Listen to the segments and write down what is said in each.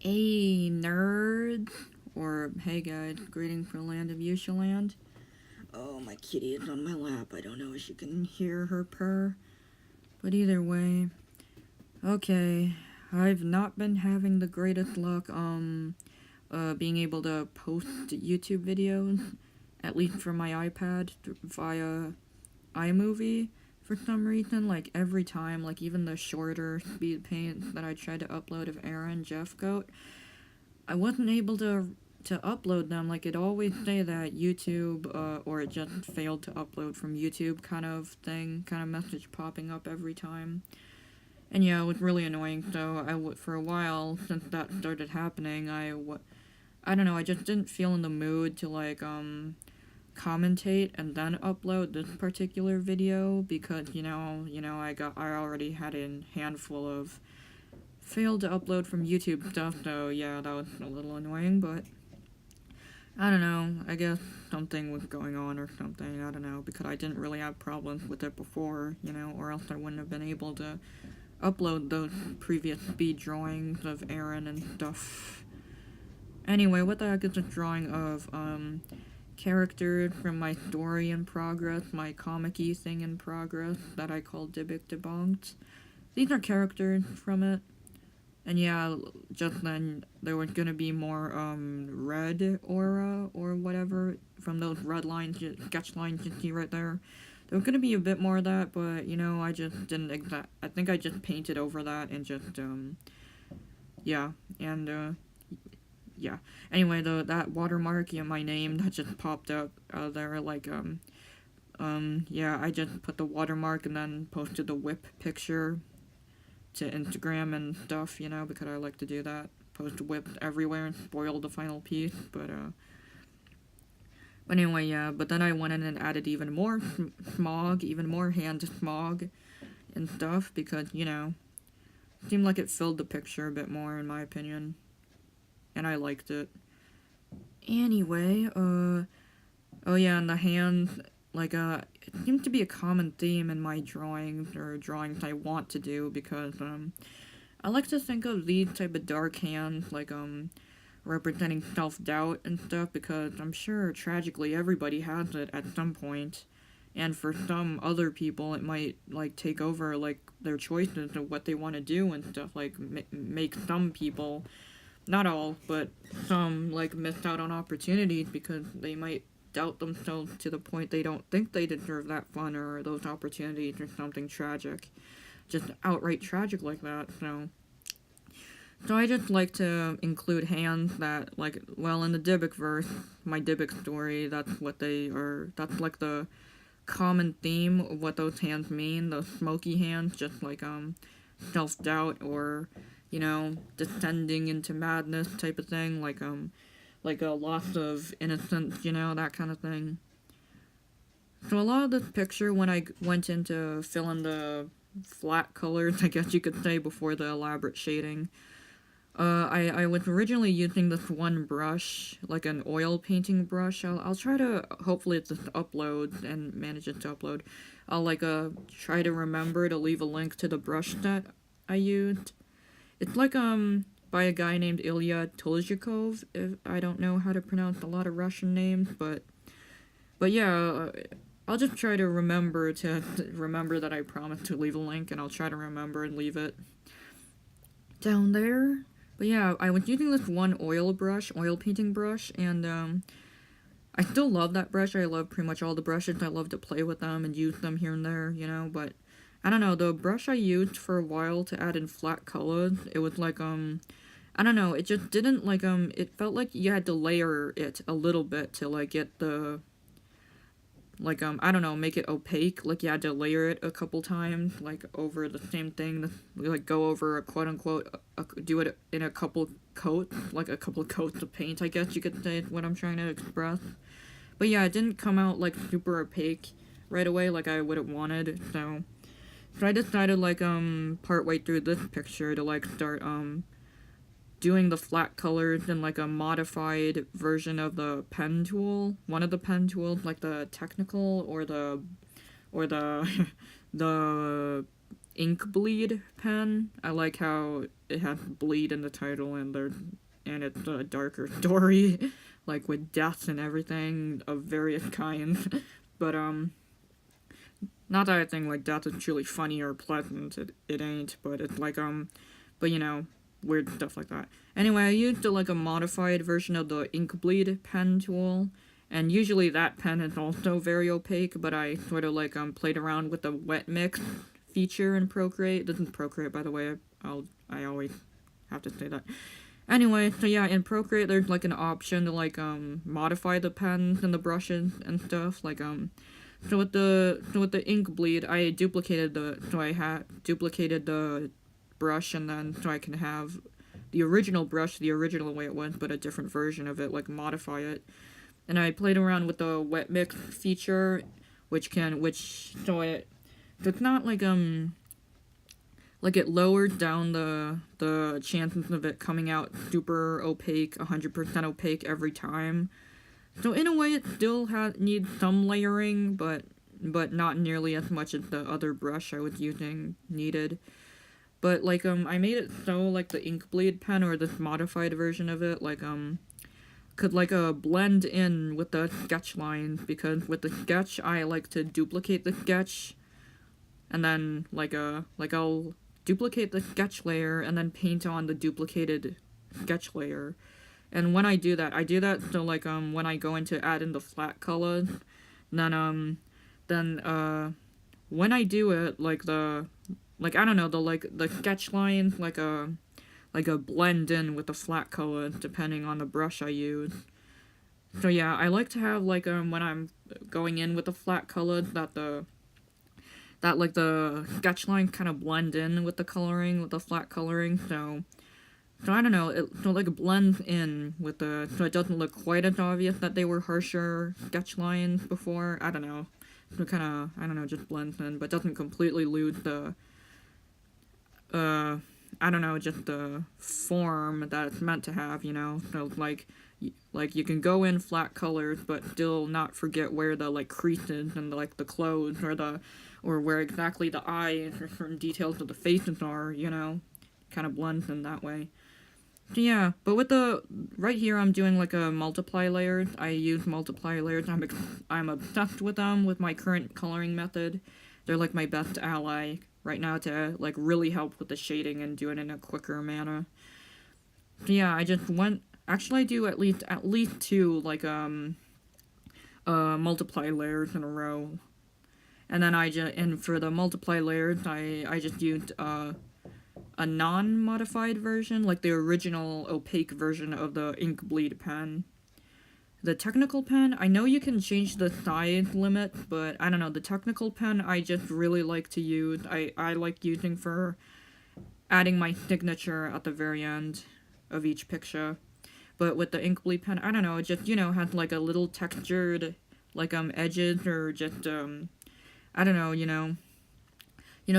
Hey nerd, or hey guys, greeting from the land of Yushaland. Oh, my kitty is on my lap. I don't know if you can hear her purr, but either way, okay. I've not been having the greatest luck being able to post YouTube videos, at least for my iPad via iMovie. For some reason, like every time, like even the shorter speed paints that I tried to upload of Aaron Jeff Goat, I wasn't able to upload them. Like it always say that YouTube or it just failed to upload from YouTube kind of thing, kind of message popping up every time. And yeah, it was really annoying. So for a while since that started happening, I don't know, I just didn't feel in the mood to like commentate and then upload this particular video because I already had a handful of failed to upload from YouTube stuff, so yeah, that was a little annoying, but I don't know, I guess something was going on or something, I don't know, because I didn't really have problems with it before, or else I wouldn't have been able to upload those previous speed drawings of Aaron and stuff. Anyway, what the heck is a drawing of, characters from my story in progress, my comic-y thing in progress that I call Dybbuk Debunked. These are characters from it. And yeah, just then there was gonna be more red aura or whatever from those red lines, sketch lines you see right there. There was gonna be a bit more of that, but I just didn't I think I just painted over that and just yeah, and yeah. Anyway, that watermark, my name that just popped up there, like yeah, I just put the watermark and then posted the whip picture to Instagram and stuff, because I like to do that. Post whips everywhere and spoil the final piece, but anyway, yeah, but then I went in and added even more smog, even more hand smog and stuff, because, seemed like it filled the picture a bit more, in my opinion. And I liked it. Anyway, oh yeah, and the hands, like, it seems to be a common theme in my drawings, or drawings I want to do, because, I like to think of these type of dark hands, like, representing self-doubt and stuff, because I'm sure, tragically, everybody has it at some point. And for some other people, it might, like, take over, like, their choices of what they want to do and stuff, like, make some people, not all, but some, like, miss out on opportunities because they might doubt themselves to the point they don't think they deserve that fun or those opportunities or something tragic. Just outright tragic like that, So I just like to include hands that, like, well, in the Dybbuk verse, my Dybbuk story, that's what they are, that's like the common theme of what those hands mean, those smoky hands, just like, self-doubt or, descending into madness type of thing, like a loss of innocence, that kind of thing. So a lot of this picture, when I went in to fill in the flat colors, I guess you could say, before the elaborate shading, I was originally using this one brush, like an oil painting brush. I'll try to, hopefully it just uploads and manages to upload. I'll, like, try to remember to leave a link to the brush that I used. It's like, by a guy named Ilya Tolzhikov. I don't know how to pronounce a lot of Russian names, but yeah, I'll just try to remember that I promised to leave a link, and I'll try to remember and leave it down there. But yeah, I was using this one oil painting brush, and I still love that brush. I love pretty much all the brushes. I love to play with them and use them here and there, but I don't know, the brush I used for a while to add in flat colors, it was like, I don't know, it just didn't, like, it felt like you had to layer it a little bit to, like, get the, like, I don't know, make it opaque, like, you had to layer it a couple times, like, over the same thing, like, go over a quote-unquote, do it in a couple coats, like, a couple coats of paint, I guess you could say, is what I'm trying to express. But yeah, it didn't come out, like, super opaque right away, like I would have wanted, so I decided, like, partway through this picture to, like, start, doing the flat colors in, like, a modified version of the pen tool. One of the pen tools, like the technical or the the ink bleed pen. I like how it has bleed in the title, and it's a darker story, like with deaths and everything of various kinds. But not that I think like death is truly funny or pleasant. It ain't. But it's like but you know, weird stuff like that. Anyway, I used like a modified version of the ink bleed pen tool. And usually that pen is also very opaque, but I sort of like played around with the wet mix feature in Procreate. This is Procreate, by the way. I always have to say that. Anyway, so yeah, in Procreate there's like an option to like modify the pens and the brushes and stuff. Like so with the ink bleed, I duplicated the brush, and then so I can have the original brush the original way it was, but a different version of it, like modify it. And I played around with the wet mix feature, so it's not like it lowered down the chances of it coming out super opaque, 100% opaque every time. So in a way, it still needs some layering, but not nearly as much as the other brush I was using needed. But like I made it so like the ink bleed pen, or this modified version of it, like could like blend in with the sketch lines, because with the sketch I like to duplicate the sketch, and then I'll duplicate the sketch layer and then paint on the duplicated sketch layer. And when I do that so like when I go into add in the flat colors, then when I do it, like I don't know, the sketch lines like a blend in with the flat colors depending on the brush I use. So yeah, I like to have like when I'm going in with the flat colors that the sketch lines kind of blend in with the coloring, with the flat coloring. So I don't know, it blends in with so it doesn't look quite as obvious that they were harsher sketch lines before. I don't know. So it kind of, I don't know, just blends in, but doesn't completely lose the I don't know, just the form that it's meant to have, you know? So, like you can go in flat colors, but still not forget where the, like, creases and, like, the clothes, or where exactly the eyes or certain details of the faces are, you know? Kind of blends in that way. So, yeah, but with right here I'm doing, like, a multiply layers. I use multiply layers. I'm obsessed with them with my current coloring method. They're, like, my best ally right now to, like, really help with the shading and do it in a quicker manner. So yeah, I just actually I do at least 2, like, multiply layers in a row. And then and for the multiply layers, I just used, a non-modified version, like the original opaque version of the ink bleed pen. The technical pen, I know you can change the size limit, but I don't know, the technical pen I just really like to use. I like using for adding my signature at the very end of each picture. But with the ink bleed pen, I don't know, it just, you know, has like a little textured, like, edges, or just, I don't know, you know,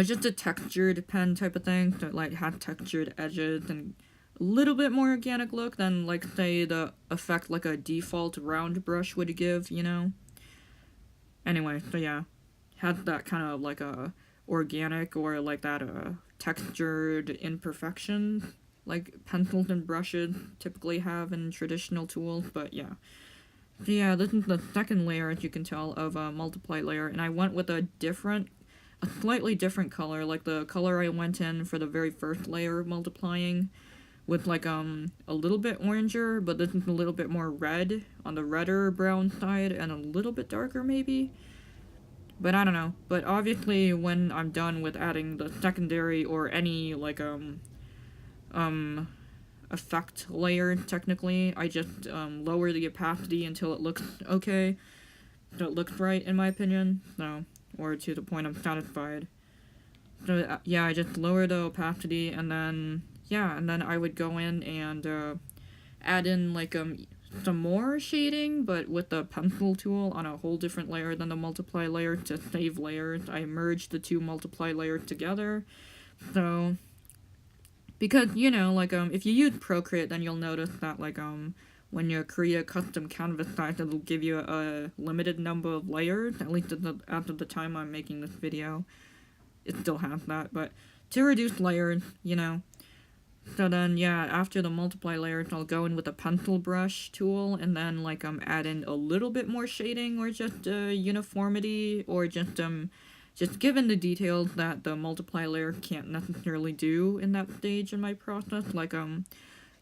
just a textured pen type of thing, that, like, has textured edges and little bit more organic look than, like, say, the effect like a default round brush would give, you know? Anyway, so yeah, has that kind of, like, a organic, or, like, that, textured imperfection, like pencils and brushes typically have in traditional tools, but yeah. So yeah, this is the second layer, as you can tell, of a multiply layer, and I went with a slightly different color, like the color I went in for the very first layer of multiplying, with like a little bit oranger, but this is a little bit more red on the redder brown side, and a little bit darker maybe. But I don't know. But obviously when I'm done with adding the secondary or any like effect layer, technically, I just lower the opacity until it looks okay. So it looks right, in my opinion. So, or to the point I'm satisfied. So yeah, I just lower the opacity, and then yeah, and then I would go in and add in like some more shading, but with the pencil tool on a whole different layer than the multiply layer to save layers. I merged the two multiply layers together. So because, you know, like if you use Procreate, then you'll notice that like when you create a custom canvas size, it'll give you a limited number of layers, at least at the time I'm making this video. It still has that, but to reduce layers, you know. So then, yeah, after the multiply layers, I'll go in with a pencil brush tool, and then, like, add in a little bit more shading, or just, uniformity, or just given the details that the multiply layer can't necessarily do in that stage in my process, like,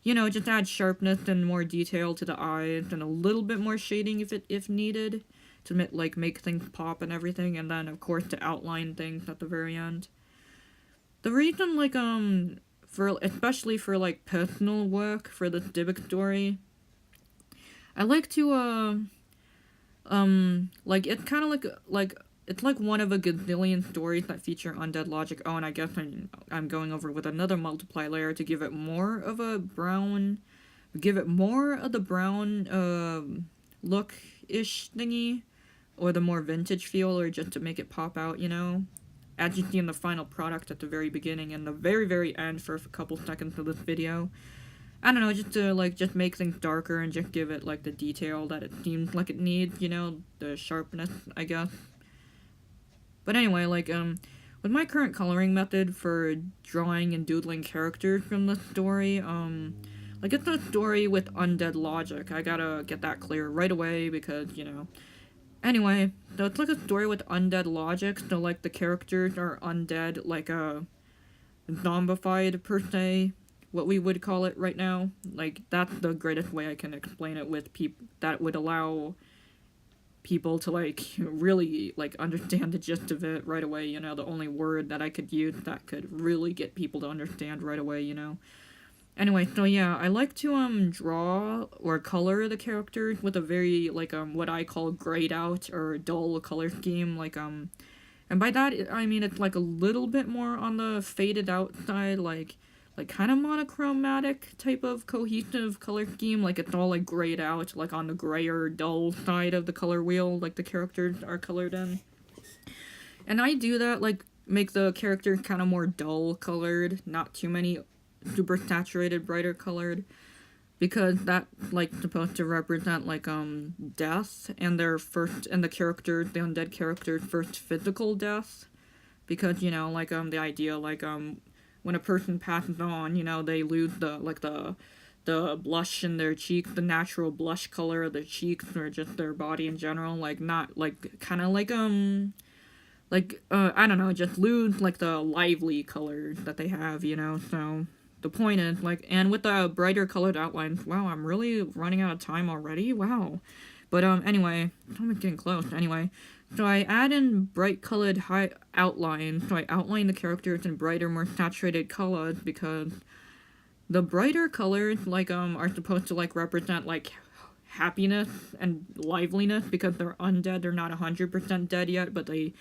you know, just add sharpness and more detail to the eyes, and a little bit more shading if needed, to, make things pop and everything, and then, of course, to outline things at the very end. The reason, like, especially for, like, personal work for this Dybbuk story, I like to, like, it's kind of it's like one of a gazillion stories that feature undead logic. Oh, and I guess I'm going over with another multiply layer to give it more of a brown, look-ish thingy, or the more vintage feel, or just to make it pop out, you know? As you see in the final product at the very beginning and the very, very end for a couple seconds of this video. I don't know, just to, just make things darker and just give it, the detail that it seems like it needs, you know? The sharpness, I guess. But anyway, with my current coloring method for drawing and doodling characters from the story, it's a story with undead logic. I gotta get that clear right away because, you know. Anyway, so it's like a story with undead logic, so, the characters are undead, zombified, per se, what we would call it right now. That's the greatest way I can explain it with that would allow people to, really, understand the gist of it right away, you know, the only word that I could use that could really get people to understand right away, you know. Anyway, so yeah, I like to, draw or color the characters with a very, what I call grayed out or dull color scheme, and by that, I mean it's, a little bit more on the faded out side, kind of monochromatic type of cohesive color scheme, it's all, grayed out, on the grayer, dull side of the color wheel, the characters are colored in. And I do that, make the characters kind of more dull colored, not too many super saturated, brighter colored, because that's, supposed to represent, death, and the undead character's first physical death, because, you know, the idea, when a person passes on, you know, they lose the blush in their cheeks, the natural blush color of their cheeks, or just their body in general, not, kind of, I don't know, just lose, the lively colors that they have, you know, so the point is, and with the brighter colored outlines, wow, I'm really running out of time already, wow. But, anyway, I'm getting close, anyway. So I add in bright colored outlines, so I outline the characters in brighter, more saturated colors, because the brighter colors, are supposed to, represent, happiness and liveliness, because they're undead, they're not 100% dead yet, but they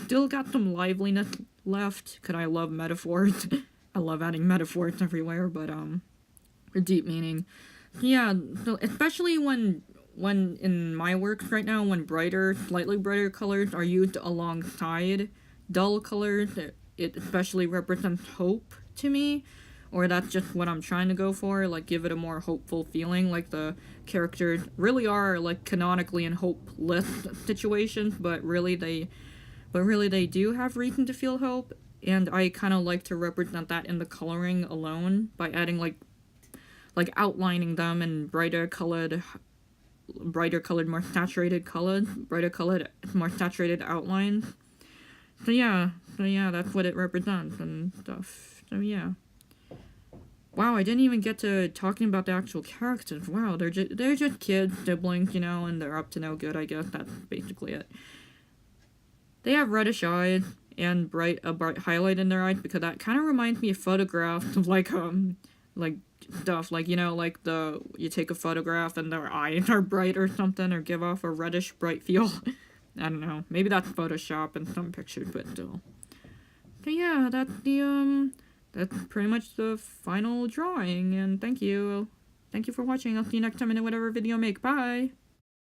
still got some liveliness left, because I love metaphors. I love adding metaphors everywhere, but, for deep meaning. Yeah, so especially when in my works right now, when slightly brighter colors are used alongside dull colors, it especially represents hope to me, or that's just what I'm trying to go for, give it a more hopeful feeling, the characters really are, canonically in hopeless situations, but really they do have reason to feel hope, and I kind of like to represent that in the coloring alone, by adding, outlining them in brighter colored, more saturated colors, more saturated outlines. So yeah, that's what it represents and stuff. So yeah. Wow, I didn't even get to talking about the actual characters. Wow, they're just kids, siblings, you know, and they're up to no good, I guess. That's basically it. They have reddish eyes and a bright highlight in their eyes, because that kind of reminds me of photographs of, stuff, you know, you take a photograph and their eyes are bright or something, or give off a reddish bright feel. I don't know, maybe that's Photoshop in some pictures, but still. So yeah, that's pretty much the final drawing, and thank you for watching. I'll see you next time in whatever video I make. Bye!